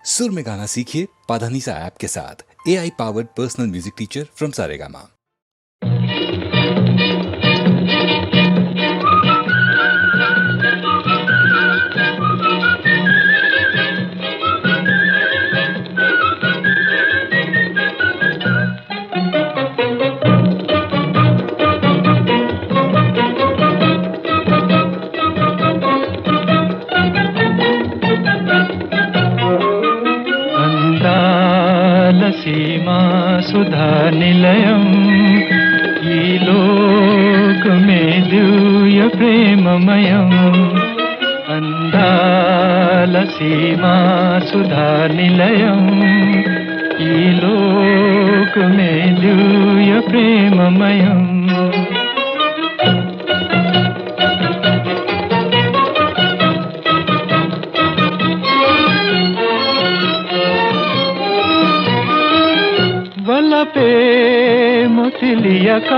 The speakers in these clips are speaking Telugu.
सुर में गाना सीखिए पाधानीसा ऐप के साथ। AI powered personal music teacher from Saregama. Seema Sudha నిలయం ఈ లోకమే దివ్య ప్రేమమయం అందాల సీమా సుధా నిలయం ఈ లోకమే దివ్య ప్రేమమయం వలపేమో తెలియక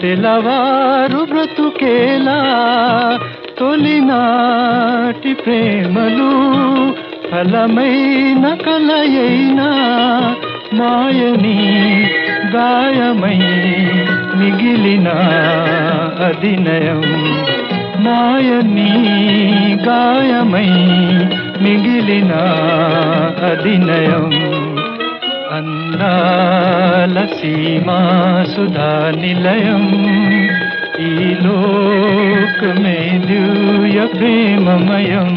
తెలవారు బ్రతుకేలా తొలినాటి ప్రేమలు ఫలమైన కలయైనా మాయని గాయమై మిగిలిన అధినయం మాయని గాయమై మిగిలిన అధినయం అందాల సీమా సుధా నిలయం ఈ లోకమే దివ్య ప్రేమమయం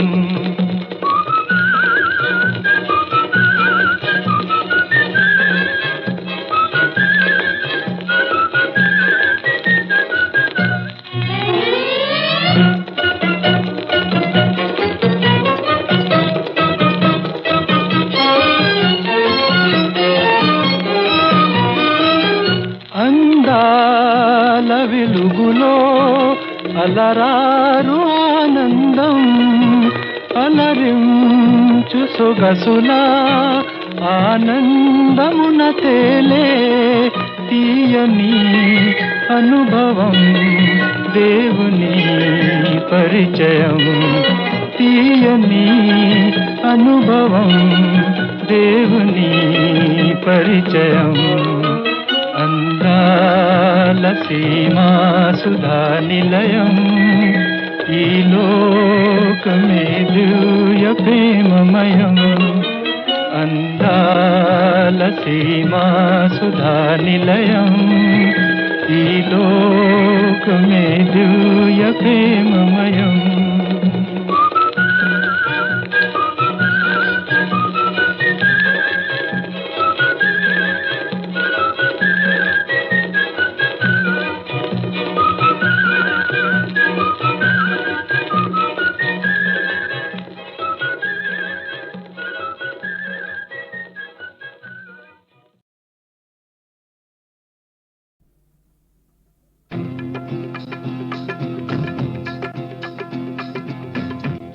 వెలుగులో అలరారు ఆనందం అలరించు సొగసుల ఆనందమున తేలే తీయని అనుభవం దేవుని పరిచయం తీయని అనుభవం దేవుని పరిచయం అందాల సీమా సుధా నిలయం ఈ లోకమే దివ్య ప్రేమమయం అందాల సీమా సుధా నిలయం ఈ లోకమే దివ్య ప్రేమమయం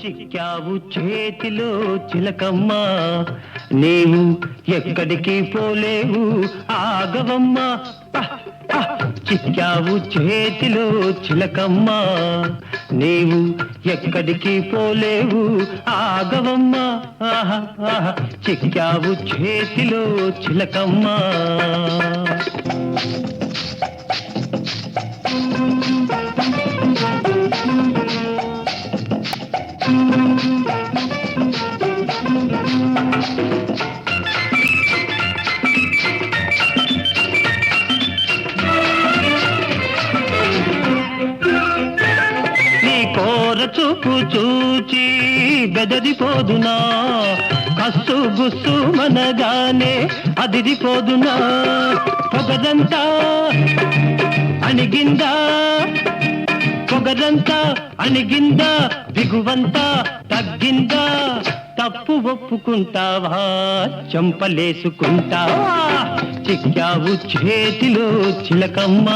చిక్కావు చేతిలో చిలకమ్మ నీవు ఎక్కడికి పోలేవు ఆగవమ్మ చిక్కావు చేతిలో చిలకమ్మ నీవు ఎక్కడికి పోలేవు ఆగవమ్మ చిక్కావు చేతిలో చిలకమ్మ చూపు చూచి బెదరిపోదునా కస్సు గుస్సు మనగానే అదిరిపోదునా పొగదంతా అణిగిందా పొగదంతా అణిగిందా దిగువంతా తగ్గిందా తప్పు ఒప్పుకుంటావా చంపలేసుకుంటావా చిక్కావు చేతిలో చిలకమ్మ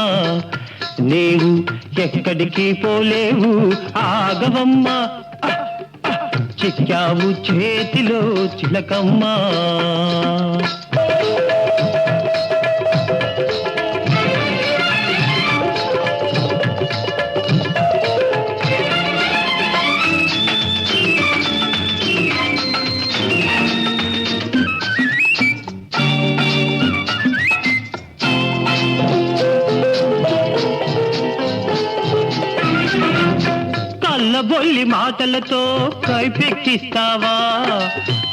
నీవు ఎక్కడికి పోలేవు ఆగవమ్మ చిక్కావు చేతిలో చిలకమ్మ మాటలతో కైపెక్కిస్తావా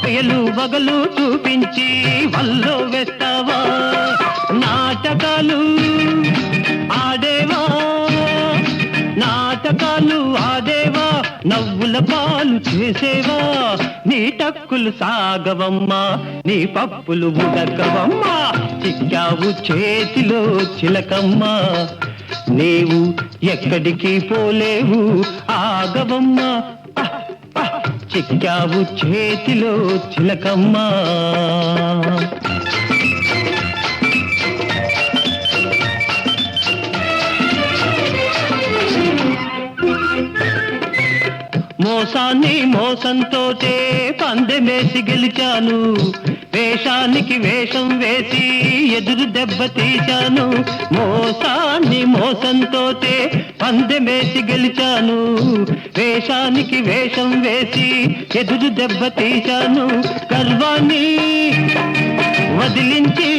పేలు వగలు చూపించి వల్లో వేస్తావా నాటకాలు ఆడేవా నాటకాలు ఆడేవా నవ్వుల పాలు చేసేవా నీ టక్కులు సాగవమ్మా నీ పప్పులు ఉడకవమ్మా చిక్కావు చేతిలో చిలకమ్మా నీవు ఎక్కడికి పోలేవు ఆగవమ్మా చిక్కావు చేతిలో చిలకమ్మా మోసాన్ని మోసంతోటే పందెమేసి గెలిచాను వేషానికి వేషం వేసి ఎదురు దెబ్బ తీశాను మోసాన్ని మోసంతోటే పందెమేసి గెలిచాను వేషానికి వేషం వేసి ఎదురు దెబ్బ తీశాను గర్వాన్ని వదిలించి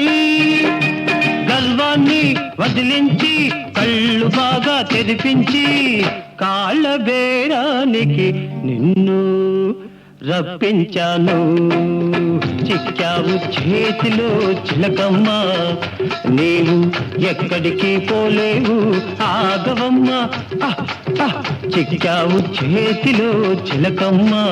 కళ్ళు బాగా తెరిపించి కాళ్ళ బేరానికి నిన్ను రప్పించాను చిక్కావు చేతిలో చిలకమ్మా నీవు ఎక్కడికి పోలేవు ఆగవమ్మా చిక్కావు చేతిలో చిలకమ్మా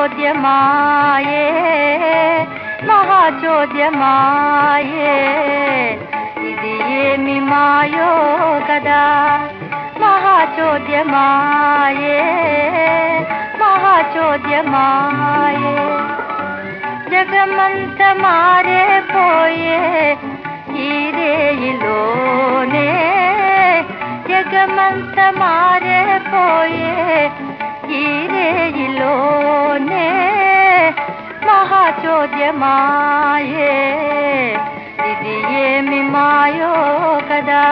మహాచోద్యమాయే మహాచోద్యమాయే ఇది ఏమి మాయో కదా మహాచోద్యమాయే మహాచోద్యమాయే జగమంత మారే పోయే ఈ రేయిలోనే జగమంత మారే పోయే ఈ రేయిలోనే మహాచోద్యమాయే ఇది ఏమి మాయో కదా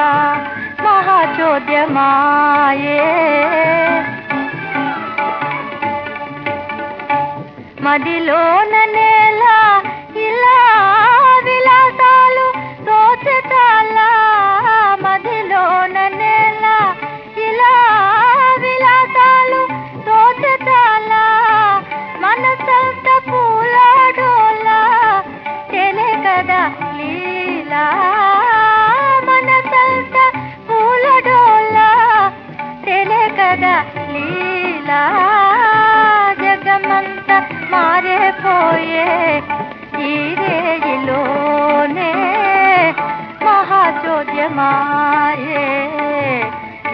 మహాచోద్యమాయే మదిలోన నేల ఇలా విలాసాలు తోచటాలా మదిలోన నేల ఇలా విలాసాలు తోచటాలా మనసంత పూలాడోలా తెలే కదా లీలా మనసంత పూలడోలా తెలే కదా లీలా జగమంత మారే పోయే ఈ రేయిలోనే మహాచోద్యమాయే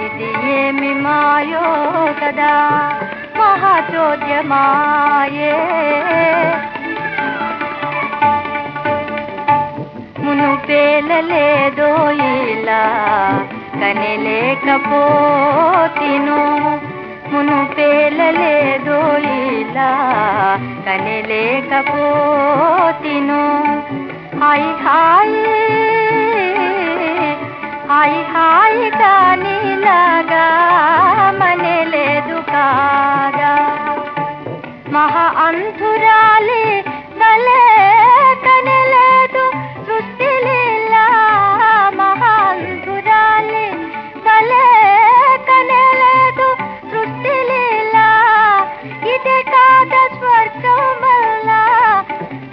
ఇది ఏమి మాయో కదా మహాచోద్యమాయే మునుపేలలేదో ఇలా కనిలేకపోతిను మునుపేలలేదో ఇలా కనిలేకపోతిను హాయి హాయి హాయి హాయి కానిలాగా మనలేదు కాగా మహా అంధురాలి బలే కనలేదు సృష్టి లీలా మహా అంధురాలి బలే కనలేదు సృష్టి లీలా ఇదే కాద స్వర్గం వల్ల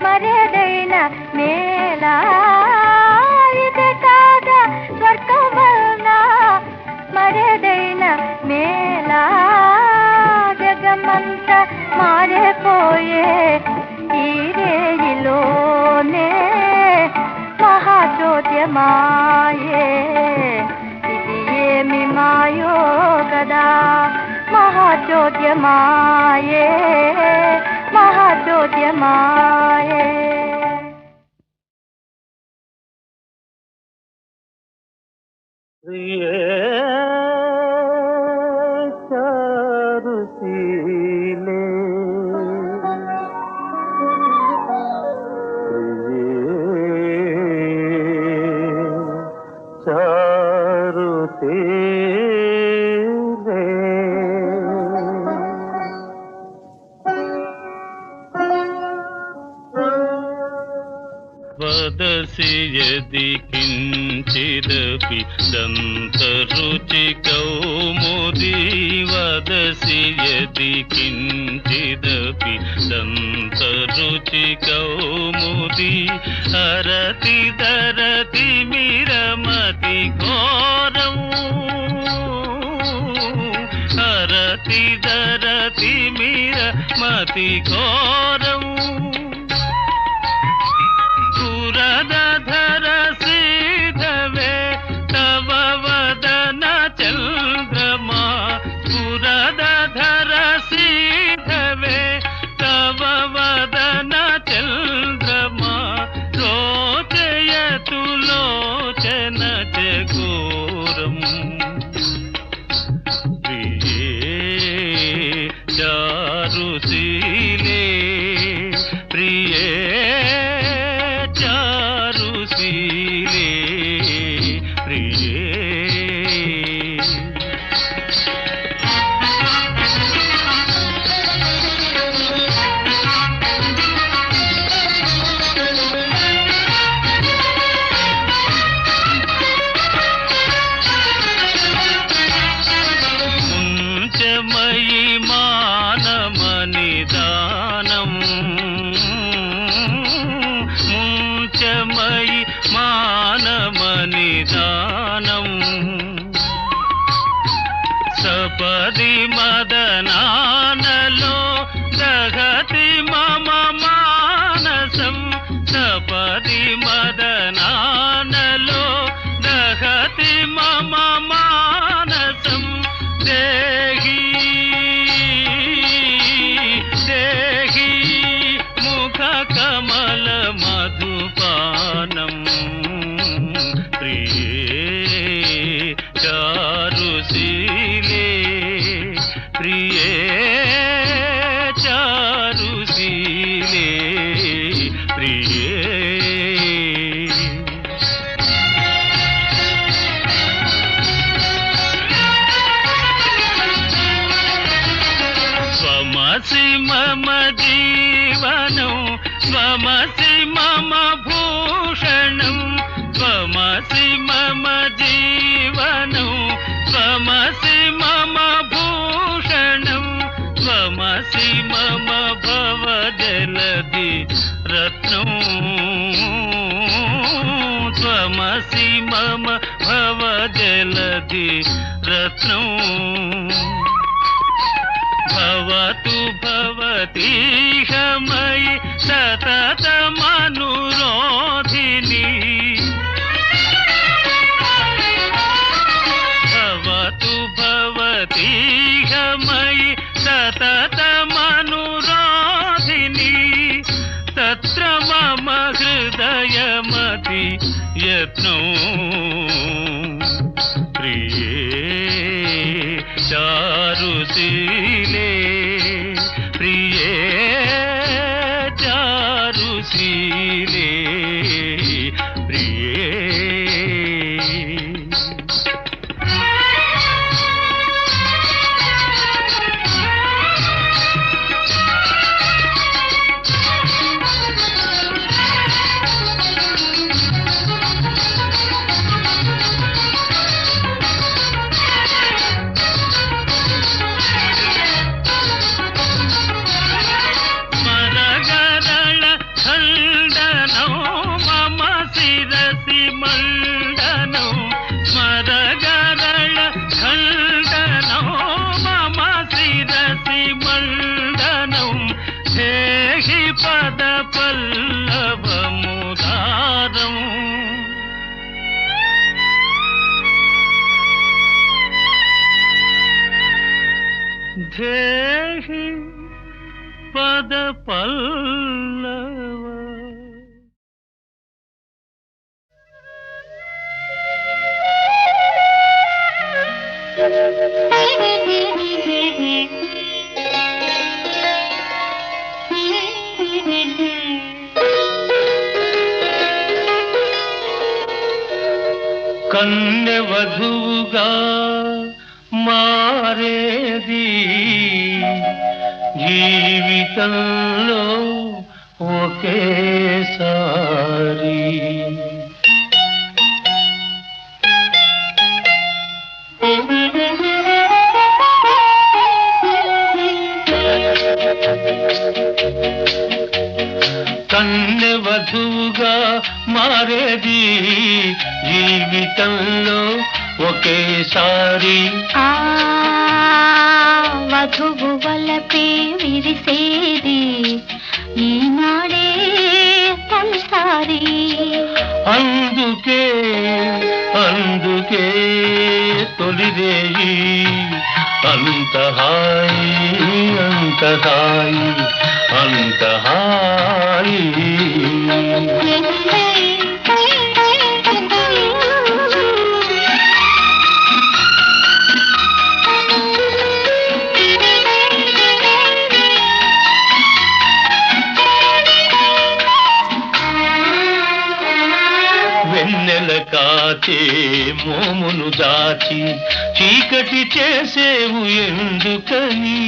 మరేదైన మేలా ఇదే కాద స్వర్గం వల్ల మరేదైన మేలా జగమంత మారిపోయే ఈ రేయిలోనే మహాచోద్యమాయే ఇది ఏమి మాయో కదా మహాచోద్యమాయే మహాచోద్యమాయే तेरे वदसि यदि किञ्चिदपि दन्तरुचि कौमुदी वदसि यदि किञ्चिदपि दन्तरुचि कौमुदी हरति दरति मिरमति घोरम् हरति दरति मिरमति घोरम् पुरदधर सीधवे तव वदन चन्द्रमा पुरदधर सीधवे तव वदन चन्द्रमा रोचयतु लोचन जगोरम् प्रिये चारुशीले प्रिये चारुशीले प्रिये मुञ्चमयि मानमनिदानम् मुञ्चमयि मानमनिदानम् सपदि मदनानलो दहति मम मानसम् सपदि मदनानलो दहति मम मानसम् देहि देहि मुखकमल मधुपानम् प्रिये चारुशीले प्रिये चारुशीले प्रिये त्वमसि मम जीवनं त्वमसि मम भूषणं त्वमसि मम जीवनं त्वमसि मम भूषणं त्वमसि मम भवजलधि रत्नं त्वमसि मम भवजलधि रत्नं भवतु भवतीह मयि सततमनुरोधिनी भवतु भवतीह मयि सततमनुरोधिनी तत्र मम हृदयमति यत्नो प्रिये चारुशीले प्रिये चारुशीले प्रिये పద పల్లవముదారం ధేహి పద పల్లవ కన్నె వధువుగా మారేది జీవితంలో ఒకేసారి. కన్నె వధువుగా మారేది జీవితంలో ఒకేసారి. వధువు వలపే విరిసేది ఈనాడే తొలిసారి. అందుకే అందుకే తొలిరేయి అంత హాయి అంత హాయి అంత హాయి. వెన్నెల కాచే మోమును దాచి చీకటి చేసేవు ఎందుకని.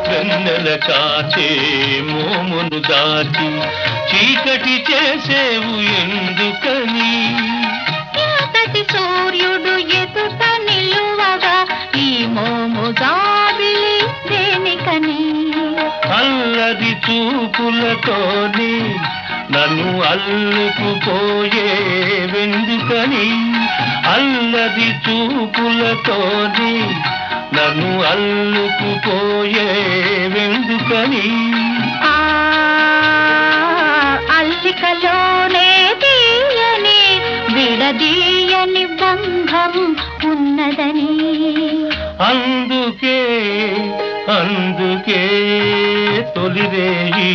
వెన్నెల కాచే మోమును దాచి చీకటి చేసేవు ఎందుకని. ఎంతటి సూర్యుడు ఎదుట నిలువగా ఈ మోము జాబిలి దేనికని. అల్లరి చూపులతోని నన్ను అల్లుకుపోయే వెందుకని. అల్లరి చూపులతోని నన్ను అల్లుకుపోయే వెందుకని. అల్లికలోనే తీయని విడదీయని బంధం ఉన్నదని. అందుకే అందుకే తొలిరేయి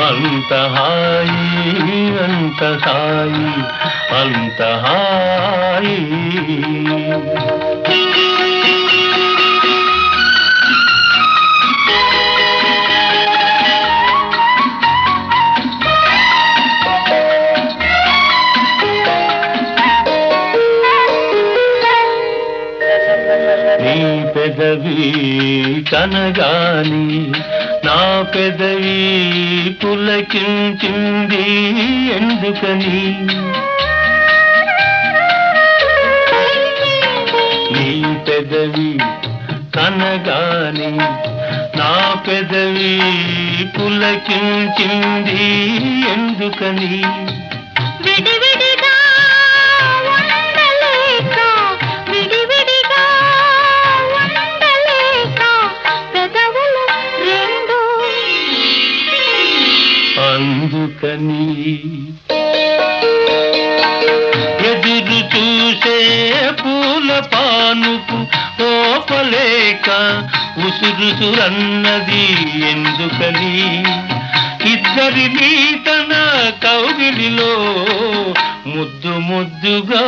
అంత హాయి అంత హాయి అంత హాయి. నీ పెదవి కనగాని నా పెదవి పులకించింది ఎందుకని. నీ పెదవి కనగాని నా పెదవి పులకించింది ఎందుకని. విడివిడిగా ఉండలేక విడివిడిగా ఉండలేక పెదవులు రెండు అందుకని. ఎదురు చూసే పూల పానుపు ఓపలేక ఉసురుసురన్నది ఎందుకని. ఇద్దరినీ తన కౌగిలిలో ముద్దు ముద్దుగా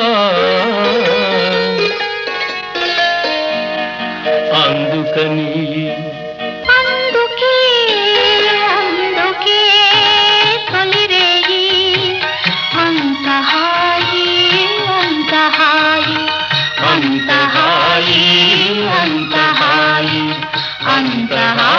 అందుకని. అందుకే అందుకే తొలిరేయి అంత హాయి అంత హాయి అంత హాయి అంత హాయి అంత హాయి.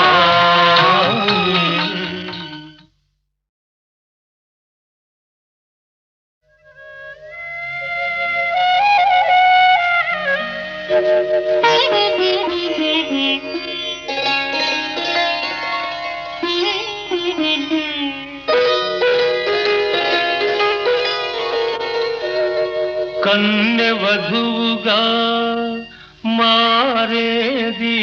కన్నె వధువుగా మారేది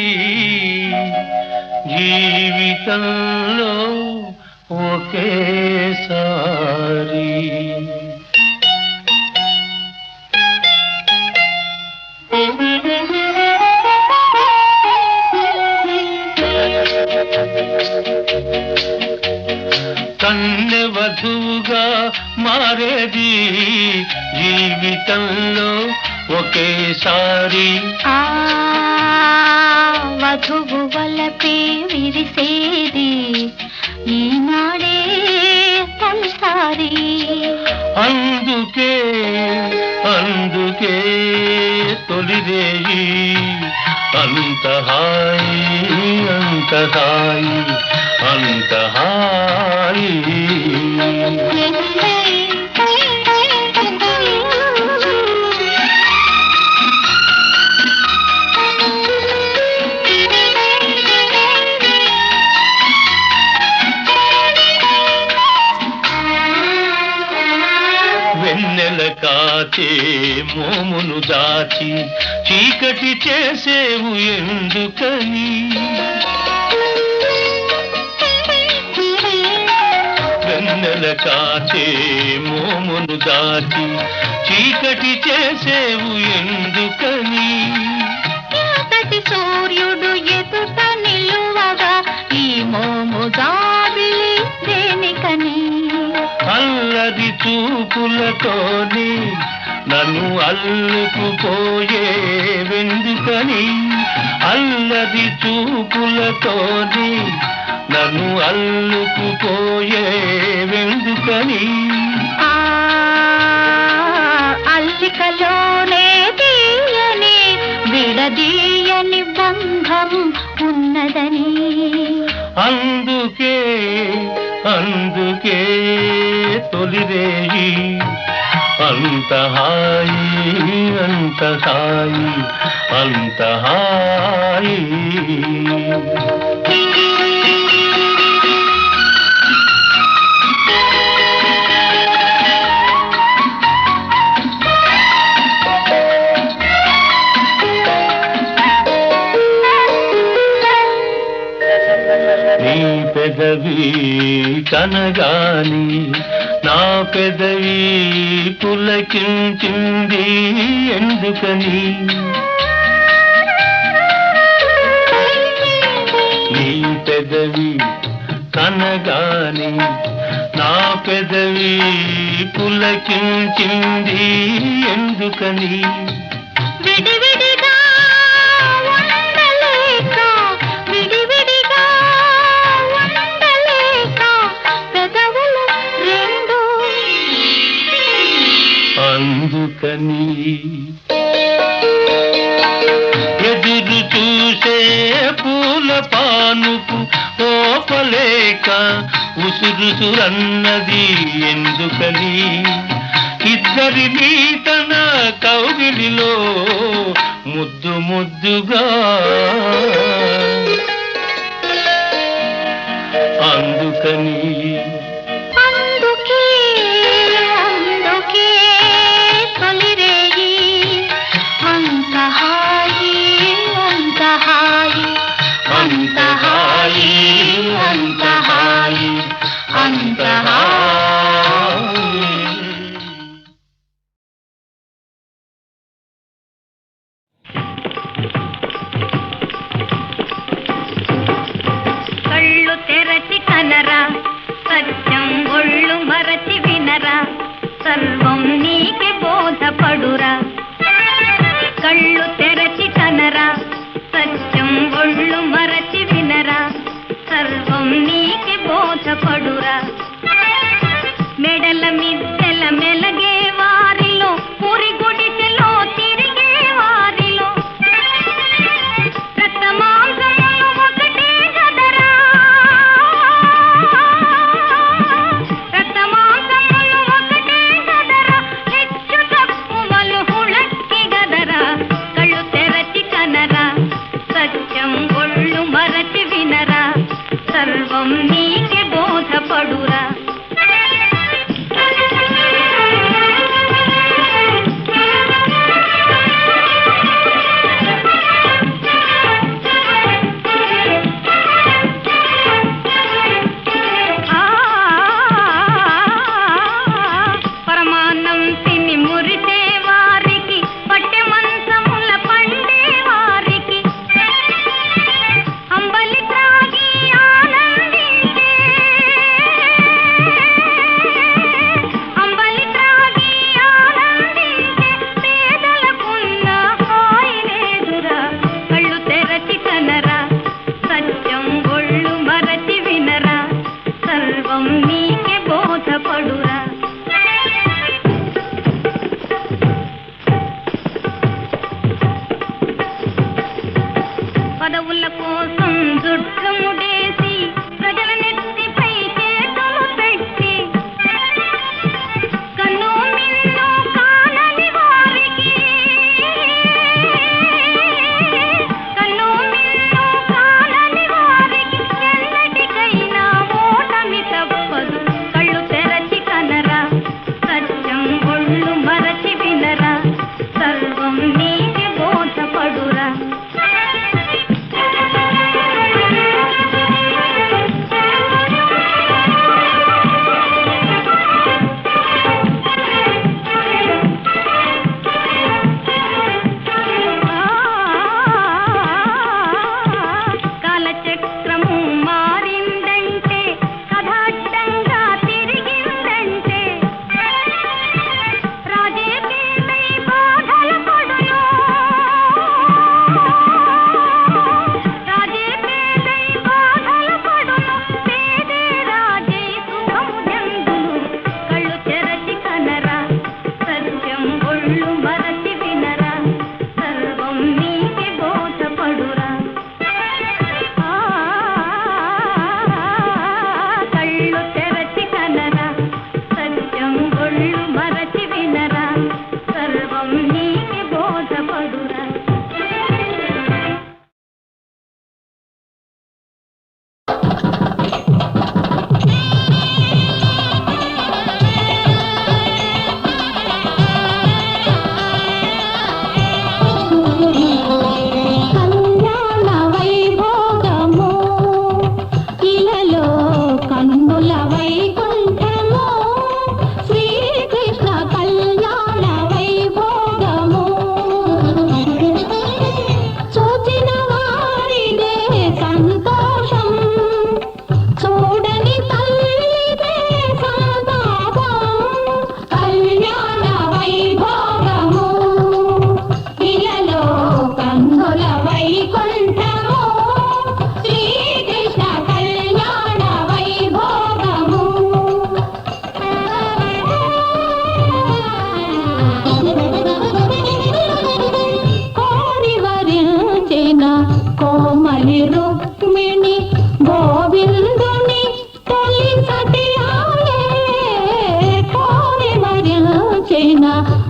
జీవితంలో ఒకేసారి. కన్నె వధువుగా మారేది జీవితంలో ఒకేసారి. వధువు వలపే విరిసేది ఈనాడే తొలిసారి. అందుకే అందుకే తొలిరేయి అంత హాయి అంత హాయి అంత హాయి. వెన్నెల కాచే మోమును దాచి చీకటి చేసేవు ఎందుకని. వెన్నెల కాచే మోమును దాచి చీకటి చేసేవు ఎందుకని. ఎంతటి సూర్యుడు ఎదుట నిలువగా ఈ మోము జాబిలి దేనికని. అల్లరి చూపులతోని నన్ను అల్లుకుపోయే వెందుకని. అల్లరి చూపులతోని నన్ను అల్లుకుపోయే వెందుకని. అల్లికలోనే తీయని విడదీయని బంధం ఉన్నదని. అందుకే అందుకే తొలిరేయి అంత హాయి అంత హాయి అంత హాయి. నీ పెదవి కనగాని నా పెదవి పులకించింది ఎందుకని. నీ పెదవి కనగాని నా పెదవి పులకించింది ఎందుకని. విడివిడిగా ఉండలేక విడివిడిగా ఉండలేక పెదవులు రెండు అందుకని. ఎదురు చూసే పూల పానుపు ఓపలేక ఉసురుసురన్నది ఎందుకని. ఇద్దరినీ తన కౌగిలిలో ముద్దు ముద్దుగా అందుకని. అందుకే అందుకే తొలిరేయి అంత హాయి అంత హాయి అంత హాయి అంత హాయి అంత హాయి. కళ్ళు తెరచి కనరా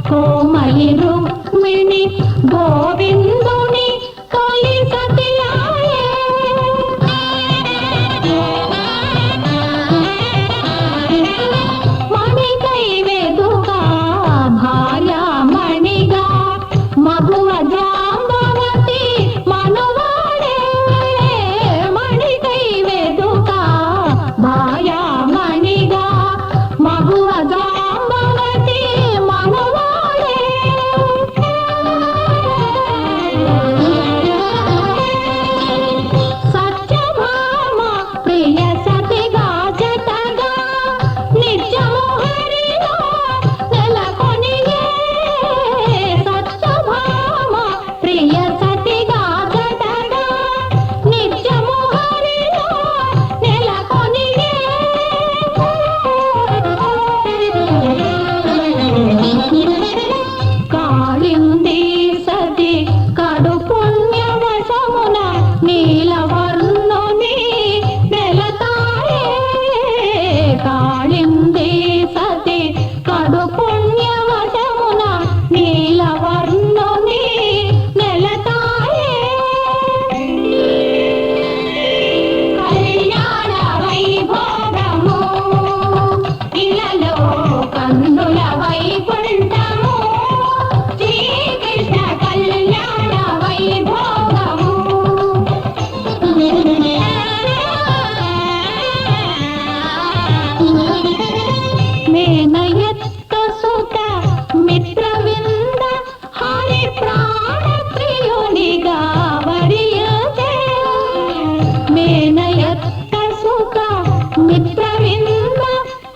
కోమలి రుక్మిణి గోవిందుని తొలి సతియాయే మణికై వెదుగా భార్యామణిగా మగువ జాంబవతి మనువాడే మణికై వెదుగా భార్యామణిగా మగువ జాంబవతి మనువాడే సత్యభామ ప్రియ సతిగా జతగా నిత్యము హరిలో నెలకొనియే సత్యభామ ప్రియ సతిగా జతగా నిత్యము హరిలో నెలకొనియే కాళింది సతి కడు పుణ్యవశమున నీలవర్ణుని నెలతాయే కాళింది సతి కడు పుణ్యవశమున నీలవర్ణుని నెలతాయే కళ్యాణ వైభోగము ఇలలో కన్నుల వైకుంఠము శ్రీకృష్ణ కళ్యాణ వైభోగము మేనయత్త సుత మిత్రవింద హరి ప్రాణ ప్రియునిగా వరియతే మేనయత్త సుత మిత్రవింద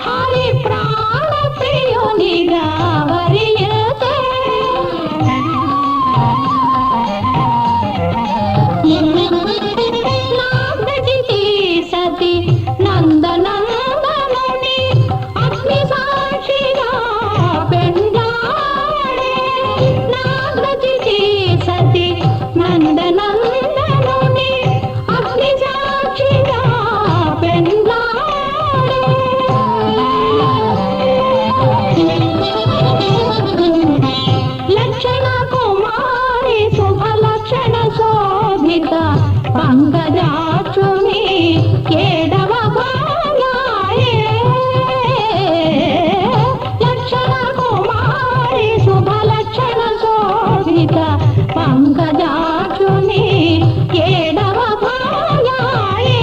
హరి ప్రాణ ప్రియునిగా వరియతే నాగజితి సతి నందనందనుని అగ్ని సాక్షిగా పెండాడే నాగజితి సతి నందనందనుని అగ్ని సాక్షిగా లక్షణ కుమారి శుభలక్షణ శోభిత పంకజాక్షుని ఏడవ భాగాయే లక్షణ కుమారి శుభలక్షణ శోభిత పంకజాక్షుని ఏడవ భాగాయే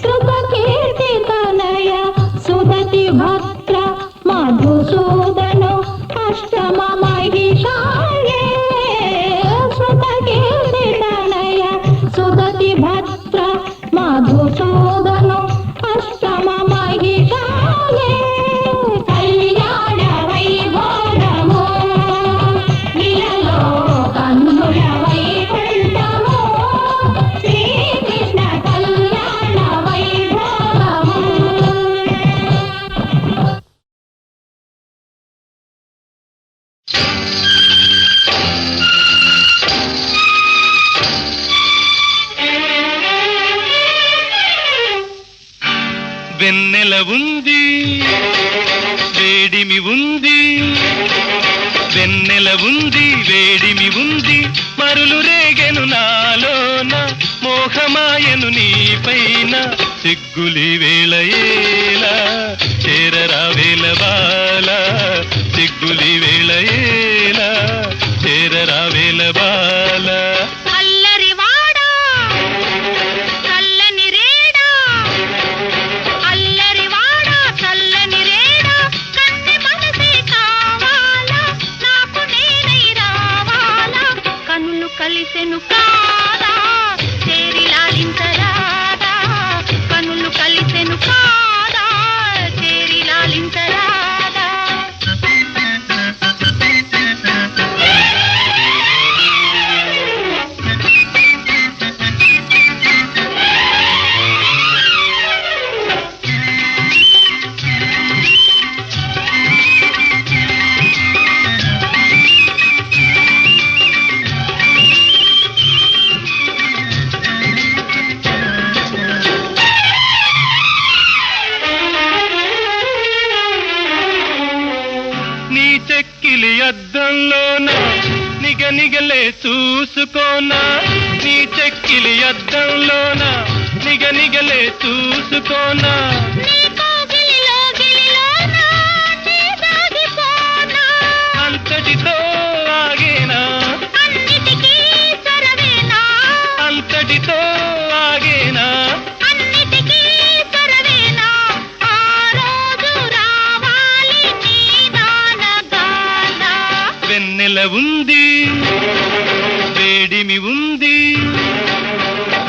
కృపకీర్తి తనయ సుదతి భద్ర మధుసూదను అష్టమ మహిషాయే కృపకీర్తి తనయ సుదతి భద్ర మధుసూదను అష్టమ మహిషాయే కళ్యాణ వైభోగము ఇలలో కన్నుల వైకుంఠము శ్రీకృష్ణ కళ్యాణ వైభోగము వెన్నెల ఉంది వేడిమి ఉంది వెన్నెల ఉంది వేడిమి ఉంది మరులు రేగెను నాలోన మోహమాయను నీపైన సిగ్గులి వేళయేలా చేరరా వేల బాల సిగ్గులి వేళయేలా చేరరా వేల బాల అల్లరివాడా చల్లని రేడా అల్లరివాడా చల్లని రేడా కన్నె మనసే కావాలా నాకు నేనై రావాలా కన్నులు కలిసెను కాదా చేరి లాలించరాదా కన్నులు కలిసెను కాదా అద్దంలోన నిగనిగలే చూసుకోనా నీ చెక్కిలి అద్దంలోన నిగనిగలే చూసుకోనా నీ కోగిలిలో గిలిలోన నీ దాగిపోనా అంతటితో ఆగేనా అన్నిటికీ చొరవేనా అంతటితో ఆగేనా అన్నిటికీ చొరవేనా ఆ రోజు రావాలి నీ నానగాన వెన్నెల ఉంది వేడిమి ఉంది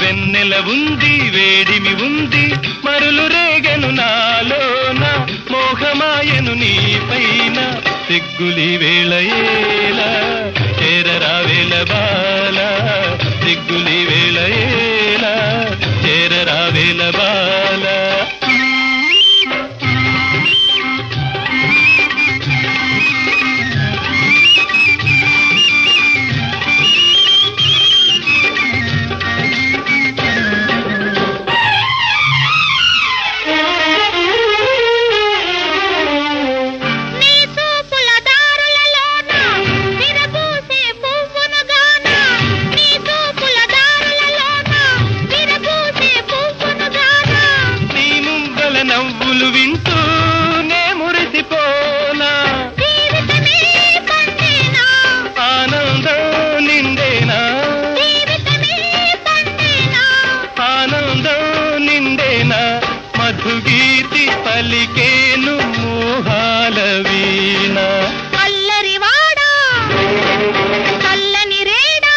వెన్నెల ఉంది వేడిమి ఉంది మరులు రేగెను నాలోన మోహమాయను నీ పైన సిగ్గులి వేళయేలా చేరరా వేళ బాల సిగ్గులి వేళయేలా చేరరా వేళ బాల నీ చూపుల దారులలోన విరబూసే పువ్వునుగాన నీ చూపుల దారులలోన విరబూసే పువ్వునుగాన నీ ముంగల నవ్వులు వింటూ నే మురిసిపోనా జీవితమే పండేనా ఆనందం నిండేనా జీవితమే పండేనా ఆనందం నిండేనా మధుగీతి పలికేను మోహాల వీణ అల్లరివాడా చల్లని రేడా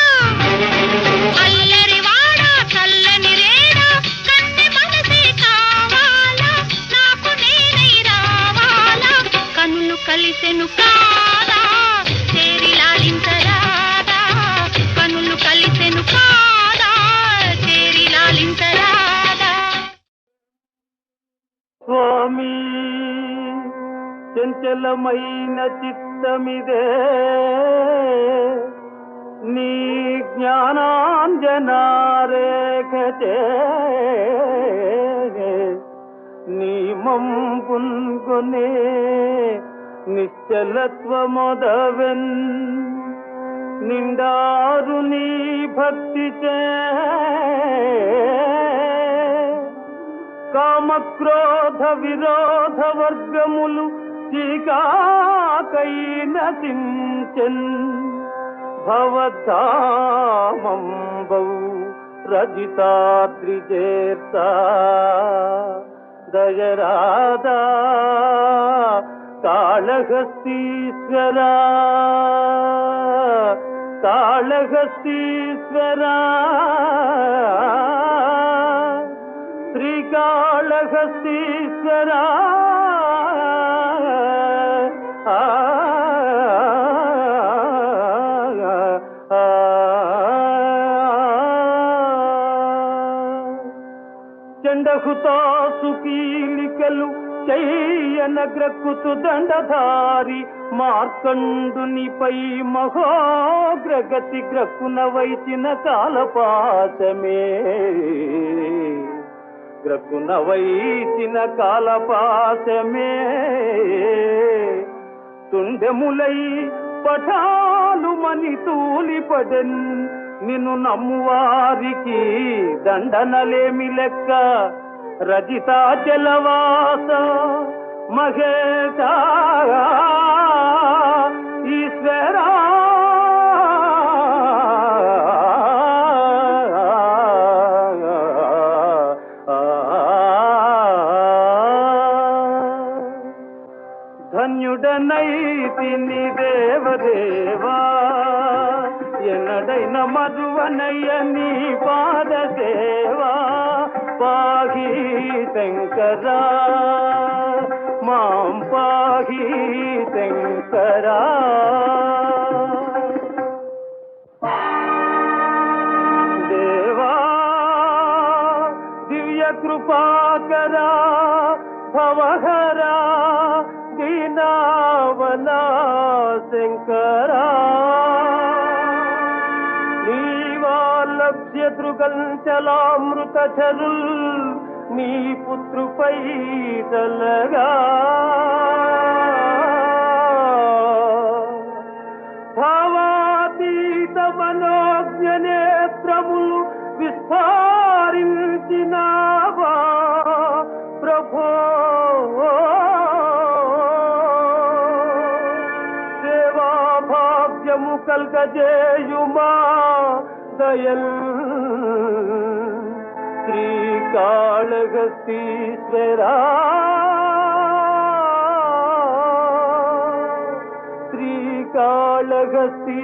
అల్లరివాడా చల్లని రేడా కన్నె మనసే కావాలా నాకు నేనై రావాలా కనులు కలిసెను కాదా చేరి లాలించరాదా కనులు కలిసెను కాదా చేరి లాలించరాదా స్వామి చంచలమైన చిత్తమిదే నీ జ్ఞానాంజనారేఖచే నీ మంపున్కొనే నిశ్చలత్వమొదవెన్ నిండారు నీ భక్తిచే కామక్రోధ విరోధ వర్గములు చీకాకైన సించన్ భవధామంబౌ రజితాద్రిజేర్త దయరాదా కాళహస్తీశ్వరా కాళహస్తీశ్వరా శ్రీకాళహస్తీశ్వరా చండహుతాసుకీలికలు చెయ్యనగ్రక్కుతు దండధారి మార్కండునిపై మహోగ్రగతి గ్రక్కున వైచిన కాలపాశమే గ్రక్కున వైచిన కాలపాశమే తుండెములై పఠాలు మని తూలిపడెన్ నిన్ను నమ్మువారికి దండనలేమి లెక్క రజితాచలవాస మహేశ ఈశ్వరా ధన్యుడనైతిని దేవదేవా ఎన్నడైన మధువనయ్య నీ పాదదేవా పాహి శంకరా మాం పాహి శంకరా దేవా దివ్య కృపాకరా భవహరా దీనావనా శంకరా నీవాలభ్యతృగంచలామృతచరుల్ నీ పుత్రుపై తలగా కల్గజేయుమా దయల్ శ్రీకాళహస్తీశ్వరా శ్రీకాళహస్తీశ్వరా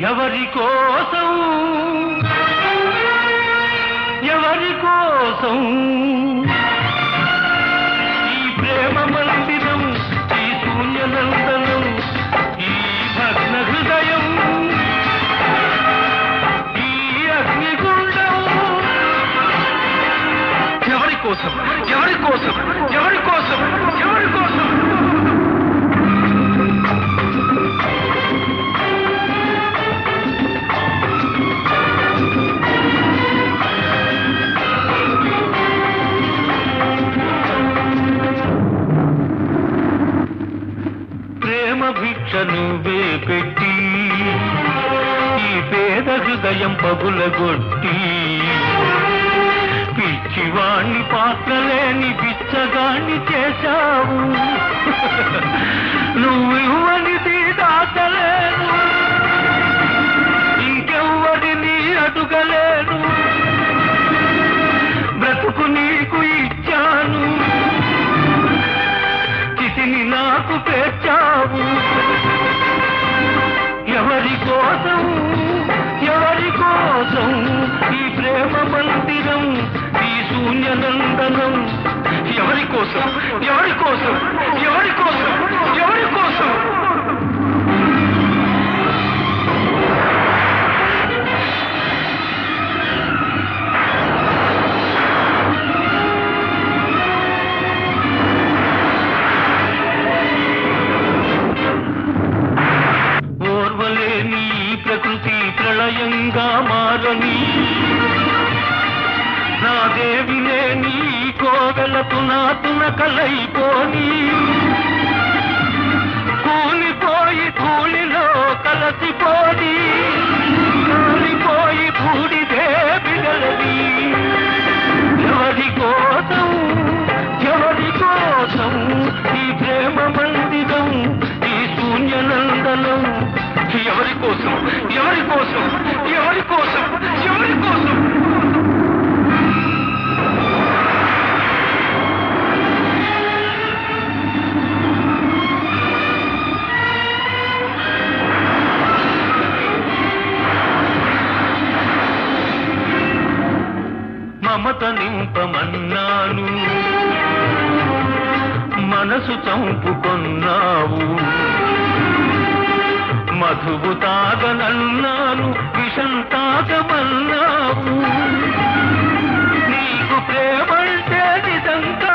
ఎవరి కోసం ఎవరి కోసం ఈ ప్రేమ మందిరం, ఈ శూన్యనందనం, ఈ భగ్న హృదయం, ఈ అగ్నిగుండం ఎవరి కోసం ఎవరి కోసం ఎవరి కోసం ఎవరి కోసం? నువ్వే పెట్టి ఈ పేద హృదయం పగులగొట్టి పిచ్చివాణ్ణి పాత్రలేని పిచ్చగాణ్ణి చేశావు. నువ్వు ఇవ్వనిది దాచలేను, ఇంకెవ్వరిని అడుగలేను. బ్రతుకు నీకు ఇచ్చాను, చితిని నాకు పేర్చావు. ఎవరి కోసం ఎవరి కోసం ఈ ప్రేమ మందిరం, ఈ శూన్యనందనం? ఎవరి కోసం ఎవరి కోసం ఎవరి కోసం ఎవరి కోసం? ప్రకృతి ప్రళయంగా మారని నా దేవి లేని కోవెలకు నాతున కలైపోని కూలిపోయి ధూళిలో కలసిపోని కూలిపోయి బూడిదే బిగలది. ఎవరి కోసం ఎవరి కోసం ఈ ప్రేమ మందిరం, ఈ శూన్యనందనం? ఎవరి కోసం ఎవరి కోసం ఎవరి కోసం ఎవరి కోసం? మమత నింపమన్నాను, మనసు చంపుకొన్నావు. మధువు తాగనన్నాను, విషం తాగమన్నావు. నీకు ప్రేమంటే నిజంగా